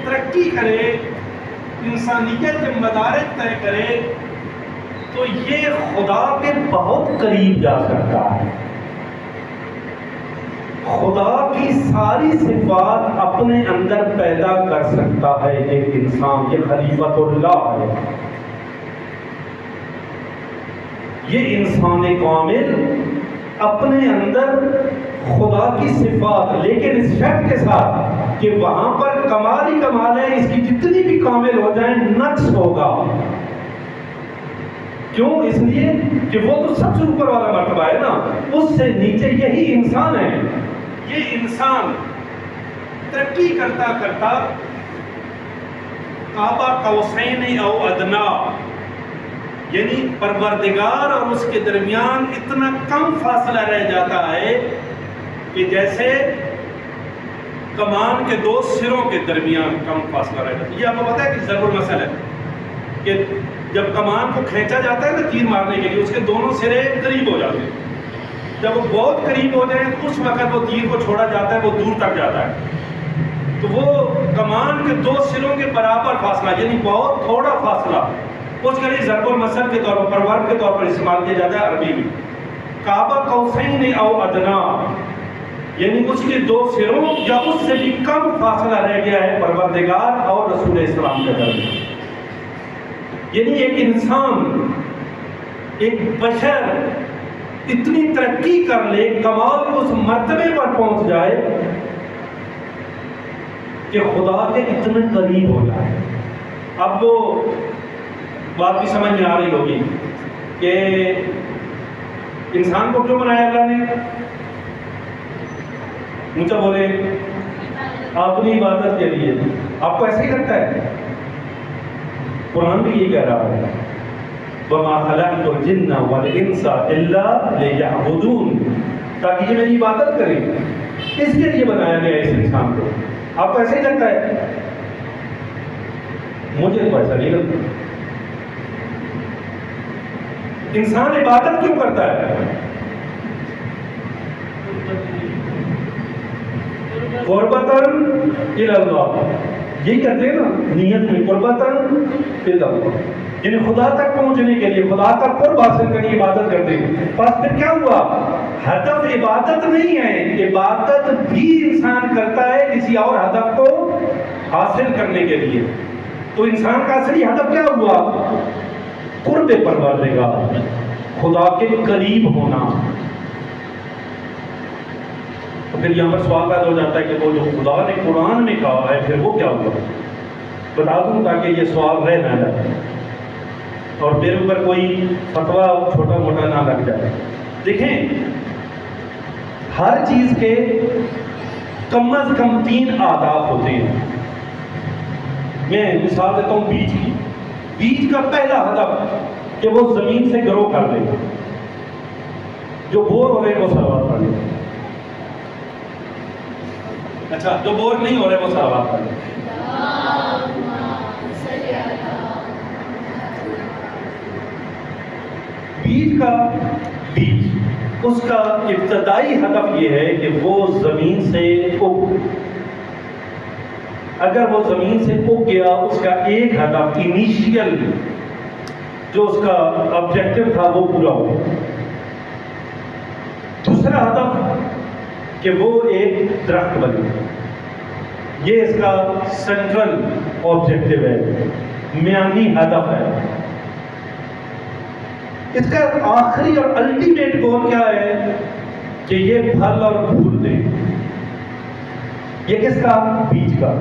ترقی کرے، انسانیت کے مدارج طے کرے، تو یہ خدا کے بہت قریب جا سکتا ہے، خدا کی ساری صفات اپنے اندر پیدا کر سکتا ہے ایک انسان۔ یہ خلیفۃ اللہ ہے، یہ انسان کامل اپنے اندر خدا کی صفات، لیکن اس شرط کے ساتھ کہ وہاں پر کمال ہی کمال ہے، اس کی جتنی بھی کامل ہو جائیں نقص ہوگا۔ کیوں؟ اس لیے کہ وہ تو سب سے اوپر والا مرتبہ ہے نا، اس سے نیچے یہی انسان ہے۔ یہ انسان ترقی کرتا کرتا قاب قوسین او ادنا، یعنی پروردگار اور اس کے درمیان اتنا کم فاصلہ رہ جاتا ہے کہ جیسے کمان کے دو سروں کے درمیان کم فاصلہ رہ جاتا ہے۔ یہ آپ کو پتا ہے کہ ضرب المثل ہے کہ جب کمان کو کھینچا جاتا ہے نا تیر مارنے کے لیے، اس کے دونوں سرے قریب ہو جاتے ہیں، جب وہ بہت قریب ہو جائیں تو اس وقت وہ تیر کو چھوڑا جاتا ہے، وہ دور تک جاتا ہے۔ تو وہ کمان کے دو سروں کے برابر فاصلہ، یعنی بہت تھوڑا فاصلہ، اس کے لیے ضرب المثل کے طور پر، پرورب کے طور پر استعمال کیا جاتا ہے عربی میں۔ قاب قوسین او ادنا، یعنی اس کے دو سروں یا اس سے بھی کم فاصلہ رہ گیا ہے پروردگار اور رسول اسلام کے درمیان۔ یعنی ایک انسان، ایک بشر اتنی ترقی کر لے، کمال کو اس مرتبے پر پہنچ جائے کہ خدا کے اتنے قریب ہو جائے۔ اب وہ بات بھی سمجھ میں آ رہی ہوگی کہ انسان کو کیوں بنایا اللہ نے؟ اونچا بولے، اپنی عبادت کے لیے۔ آپ کو ایسا ہی لگتا ہے؟ قرآن بھی یہ کہہ رہا ہے وَمَا خَلَقْتُ الْجِنَّ وَالْإِنسَ إِلَّا لِيَعْبُدُونِ، تاکہ یہ میری عبادت کریں، اس کے لیے بنایا گیا اس انسان کو۔ آپ کو ایسا ہی لگتا ہے؟ مجھے تو ایسا نہیں لگتا۔ انسان عبادت کیوں کرتا ہے؟ قربتاً الی اللہ، یہی کہتے ہیں نا نیت میں، قربتاً الی اللہ، یعنی خدا تک پہنچنے کے لیے، خدا تک قرب حاصل کرنے کی عبادت کرتے ہیں۔ بس پھر کیا ہوا؟ ہدف عبادت نہیں ہے، عبادت بھی انسان کرتا ہے کسی اور ہدف کو حاصل کرنے کے لیے۔ تو انسان کا اصلی ہدف کیا ہوا؟ قرب پروردگار، خدا کے قریب ہونا۔ تو پھر یہاں پر سوال پیدا ہو جاتا ہے کہ وہ جو خدا نے قرآن میں کہا ہے پھر وہ کیا ہوا؟ بتا دوں تاکہ یہ سوال رہ نہ جائے اور میرے اوپر کوئی فتویٰ چھوٹا موٹا نہ لگ جائے۔ دیکھیں، ہر چیز کے کم از کم 3 آداب ہوتے ہیں۔ میں مثال دیتا ہوں بیج کی۔ بیج کا پہلا ہدف کہ وہ زمین سے گرو کر لے، جو بور ہو رہے وہ سلوات پڑھ لے۔ اچھا، جو بور نہیں ہو رہے وہ سلوات پڑھ لے۔ بیج اس کا ابتدائی ہدف یہ ہے کہ وہ زمین سے اگ، اگر وہ زمین سے اگ گیا، اس کا ایک ہدف انیشیل جو اس کا آبجیکٹو تھا وہ پورا ہو گیا۔ دوسرا ہدف کہ وہ ایک درخت بنے، یہ اس کا سینٹرل آبجیکٹو ہے، میانی ہدف ہے۔ اس کا آخری اور الٹیمیٹ گول کیا ہے کہ یہ پھل اور پھول دے۔ یہ کس کا؟ بیج کا۔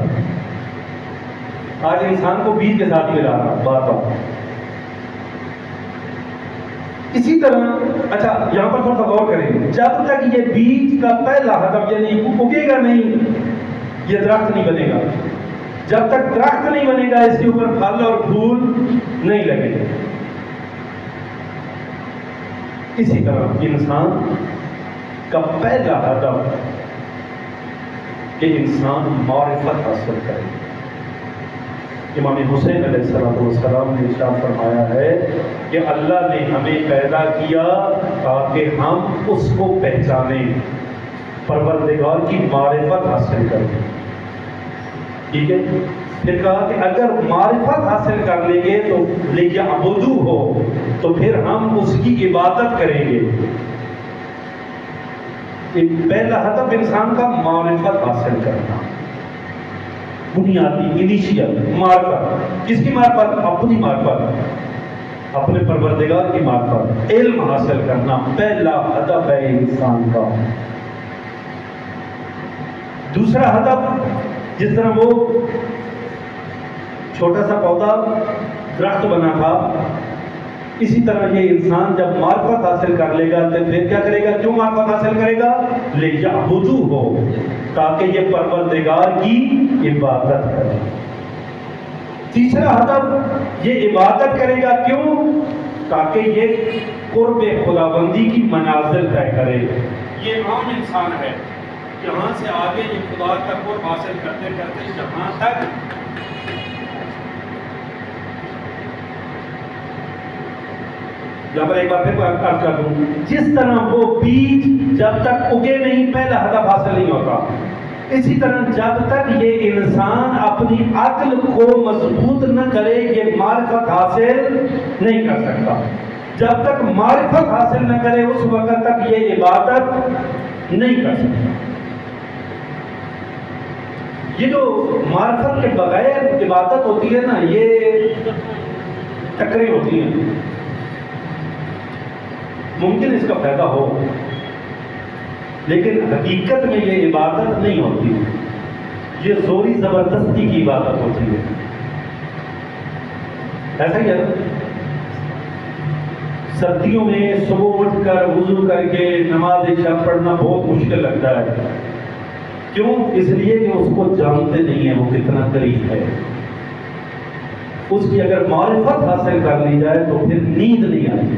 آج انسان کو بیج کے ساتھ ملا رہا بات۔ اسی طرح اچھا یہاں پر تھوڑا سا غور کریں، جب تک یہ بیج کا پہلا ہدف یعنی اگے گا نہیں، یہ درخت نہیں بنے گا۔ جب تک درخت نہیں بنے گا، اس کے اوپر پھل اور پھول نہیں لگے گا۔ اسی طرح انسان کا پہلا ہدف کہ انسان معرفت حاصل کرے۔ امام حسین علیہ السلام نے ارشاد فرمایا ہے کہ اللہ نے ہمیں پیدا کیا تاکہ ہم اس کو پہچانیں، پروردگار کی معرفت حاصل کریں۔ ٹھیک ہے. پھر کہا کہ اگر معرفت حاصل کر لیں گے تو لیعبدو ہو تو پھر ہم اس کی عبادت کریں گے. پہلا ہدف انسان کا معرفت حاصل کرنا، بنیادی انیشیل معرفت. کس کی معرفت؟ اپنی معرفت، اپنے پروردگار کی معرفت، علم حاصل کرنا پہلا ہدف ہے انسان کا. دوسرا ہدف، جس طرح وہ چھوٹا سا پودا درخت بنا تھا، اسی طرح یہ انسان جب معرفت حاصل کر لے گا تو پھر کیا کرے گا؟ کیوں معرفت حاصل کرے گا؟ لیعبدو ہو، تاکہ یہ پروردگار کی عبادت کرے. تیسرا ہدف، یہ عبادت کرے گا کیوں؟ تاکہ یہ قرب خداوندی کی منازل طے کرے. یہ عام انسان ہے، یہاں سے آگے یہ خدا کا قرب حاصل کرتے کرتے جہاں تک یہاں پر ایک بار پھر عرض کر دوں، جس طرح وہ بیج جب تک اگے نہیں پہلا ہدف حاصل نہیں ہوتا، اسی طرح جب تک یہ انسان اپنی عقل کو مضبوط نہ کرے یہ معرفت حاصل نہیں کر سکتا. جب تک معرفت حاصل نہ کرے اس وقت تک یہ عبادت نہیں کر سکتا. یہ جو معرفت کے بغیر عبادت ہوتی ہے نا، یہ ٹکریں ہوتی ہیں. ممکن اس کا فائدہ ہو لیکن حقیقت میں یہ عبادت نہیں ہوتی، یہ زوری زبردستی کی عبادت ہوتی ہے. ایسا ہی ہے، سردیوں میں صبح اٹھ کر وضو کر کے نماز عشاء پڑھنا بہت مشکل لگتا ہے. کیوں؟ اس لیے کہ اس کو جانتے نہیں ہیں وہ کتنا قریب ہے. اس کی اگر معرفت حاصل کر لی جائے تو پھر نیند نہیں آتی.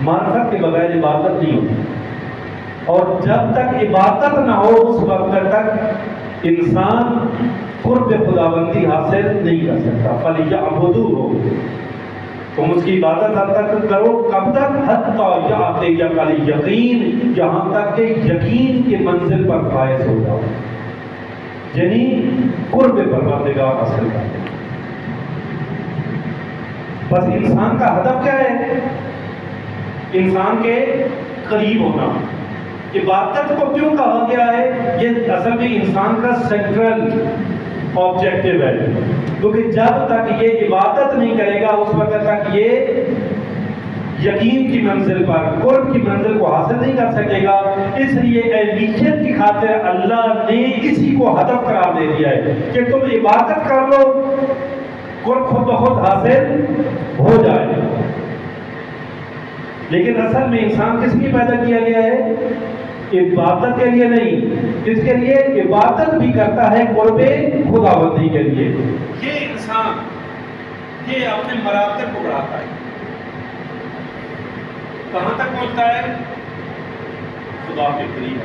معرفت کے بغیر عبادت نہیں ہوتی، اور جب تک عبادت نہ ہو اس وقت تک انسان قرب خداوندی حاصل نہیں کر سکتا. فَلْيَعْبُدُوا ہو، تم اس کی عبادت حد تک کرو. کب تک؟ حَتَّى يَأْتِيَكَ الْيَقِينُ، جہاں تک کہ یقین کی منزل پر فائز ہو جاؤ، یعنی قرب پروردگار حاصل کرتے. بس انسان کا ہدف کیا ہے؟ انسان کے قریب ہونا. عبادت کو کیوں کہا گیا ہے؟ یہ اصل میں انسان کا سینٹرل آبجیکٹو ہے، کیونکہ جب تک یہ عبادت نہیں کرے گا اس وقت تک یہ یقین کی منزل پر، قرب کی منزل کو حاصل نہیں کر سکے گا. اس لیے اہلیت کی خاطر اللہ نے اسی کو ہدف قرار دے دیا ہے کہ تم عبادت کر لو، قرب خود بخود حاصل ہو جائے. لیکن اصل میں انسان کس لیے پیدا کیا گیا ہے؟ عبادت کے لیے نہیں. اس کے لیے عبادت بھی کرتا ہے قرب خداوندی کے لیے. یہ انسان یہ اپنے مراتب کو بڑھاتا ہے. کہاں تک پہنچتا ہے؟ خدا کے قریب.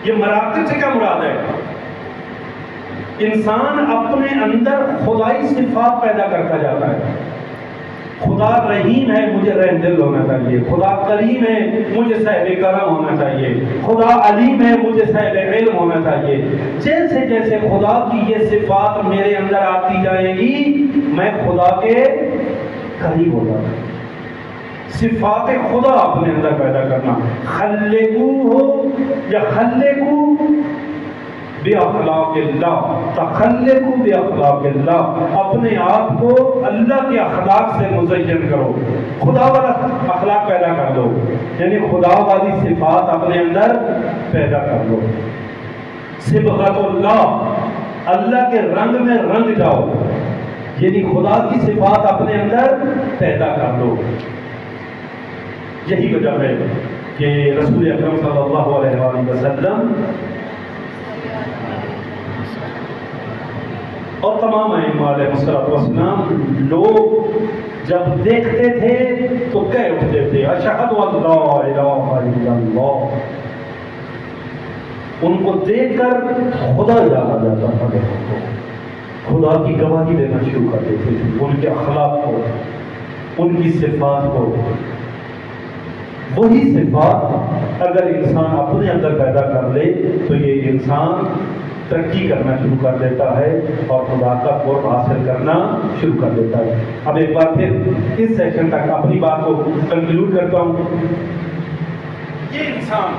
یہ مراتب سے کیا مراد ہے؟ انسان اپنے اندر خدائی صفات پیدا کرتا جاتا ہے. خدا رحیم ہے، مجھے رحم دل ہونا چاہیے. خدا کریم ہے، مجھے صاحب کرم ہونا چاہیے. خدا علیم ہے، مجھے صاحب علم ہونا چاہیے. جیسے جیسے خدا کی یہ صفات میرے اندر آتی جائیں گی میں خدا کے قریب ہو جاتا ہوں. صفات خدا اپنے اندر پیدا کرنا. خلقو ہو یا خلقو بِأَخْلَاقِ اللَّهِ، تخلقوا بِأَخْلَاقِ اللَّهِ، اپنے آپ کو اللہ کے اخلاق سے مزین کرو. خدا والا اخلاق پیدا کر دو، یعنی خدا والی صفات اپنے اندر پیدا کر دو. صبغۃ اللہ، اللہ کے رنگ میں رنگ جاؤ، یعنی خدا کی صفات اپنے اندر پیدا کر دو. یہی وجہ ہے کہ رسول اکرم صلی اللہ علیہ وآلہ وسلم اور تمام ائمہ علیہ السلام لوگ جب دیکھتے تھے تو کہہ اٹھتے تھے اشہد ان لا الہ الا اللہ. ان کو دیکھ کر خدا یاد آ جاتا تھا. خدا کی گواہی دینا شروع کر دیتے تھے ان کے اخلاق کو، ان کی صفات کو. وہی صفات اگر انسان اپنے اندر پیدا کر لے تو یہ انسان ترقی کرنا شروع کر دیتا ہے اور خدا کا قرب حاصل کرنا شروع کر دیتا ہے۔ اب ایک بار پھر اس سیشن تک اپنی بات کو کنکلوڈ کرتا ہوں۔ یہ انسان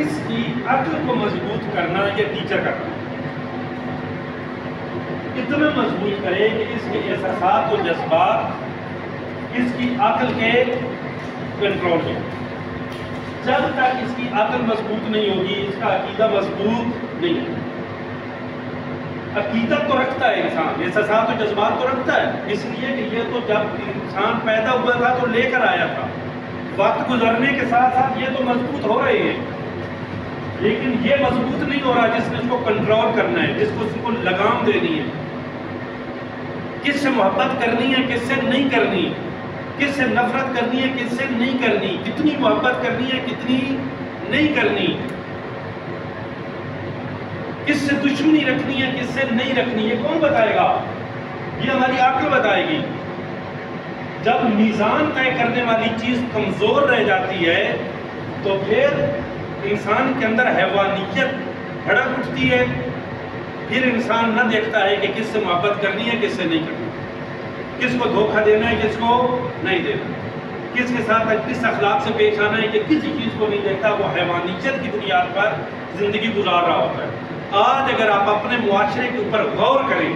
اس کی عقل کو مضبوط کرنا یہ ٹیچر کا کام اتنا مضبوط کرے کہ اس کے احساسات و جذبات اس کی عقل کے کنٹرول میں۔ جب تک اس کی عقل مضبوط نہیں ہوگی، اس کا عقیدہ مضبوط نہیں ہے۔ عقیدت تو رکھتا ہے انسان، احساسات و جذبات تو رکھتا ہے، اس لیے کہ یہ تو جب انسان پیدا ہوا تھا تو لے کر آیا تھا، وقت گزرنے کے ساتھ ساتھ یہ تو مضبوط ہو رہے ہیں، لیکن یہ مضبوط نہیں ہو رہا جس نے اس کو کنٹرول کرنا ہے، جس کو اس کو لگام دینی ہے، کس سے محبت کرنی ہے، کس سے نہیں کرنی، کس سے نفرت کرنی ہے، کس سے نہیں کرنی، کتنی محبت کرنی ہے، کتنی نہیں کرنی، کس سے دشمنی رکھنی ہے، کس سے نہیں رکھنی، یہ کون بتائے گا؟ یہ ہماری عقل بتائے گی۔ جب میزان طے کرنے والی چیز کمزور رہ جاتی ہے تو پھر انسان کے اندر حیوانیت بھڑک اٹھتی ہے، پھر انسان نہ دیکھتا ہے کہ کس سے محبت کرنی ہے، کس سے نہیں کرنی، کس کو دھوکہ دینا ہے، کس کو نہیں دینا، کس کے ساتھ کس اخلاق سے پیش آنا ہے، کہ کسی چیز کو نہیں دیکھتا، وہ حیوانیت کی بنیاد پر زندگی گزار رہا ہوتا ہے۔ آج اگر آپ اپنے معاشرے کے اوپر غور کریں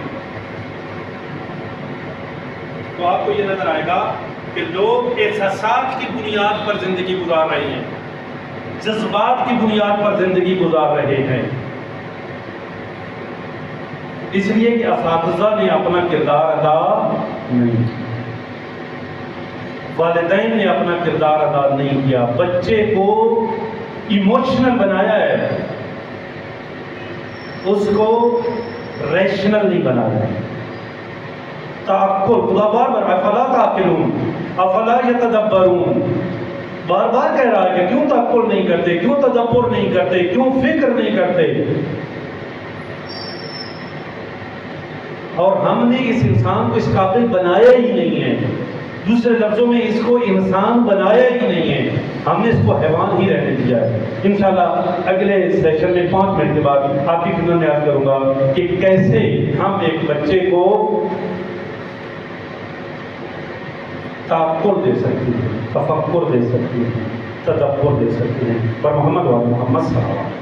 تو آپ کو یہ نظر آئے گا کہ لوگ احساسات کی بنیاد پر زندگی گزار رہے ہیں، جذبات کی بنیاد پر زندگی گزار رہے ہیں، اس لیے کہ اساتذہ نے اپنا کردار ادا نہیں کیا، والدین نے اپنا کردار ادا نہیں کیا، بچے کو ایموشنل بنایا ہے، اس کو ریشنل نہیں بنایا ہے۔ تعقل، خدا بار بار افلا تعقلون، افلا یتدبرون، بار بار کہہ رہا ہے کہ کیوں تعقل نہیں کرتے، کیوں تدبر نہیں کرتے، کیوں فکر نہیں کرتے؟ اور ہم نے اس انسان کو اس قابل بنایا ہی نہیں ہے، دوسرے لفظوں میں اس کو انسان بنایا ہی نہیں ہے، ہم نے اس کو حیوان ہی رہنے دیا ہے۔ انشاءاللہ اگلے سیشن میں 5 منٹ کے بعد آپ کی خدمت میں عرض کروں گا کہ کیسے ہم ایک بچے کو تعقل دے سکتے ہیں، تفکر دے سکتے ہیں، تدبر دے سکتے ہیں۔ پر محمد و محمد صلی اللہ علیہ وسلم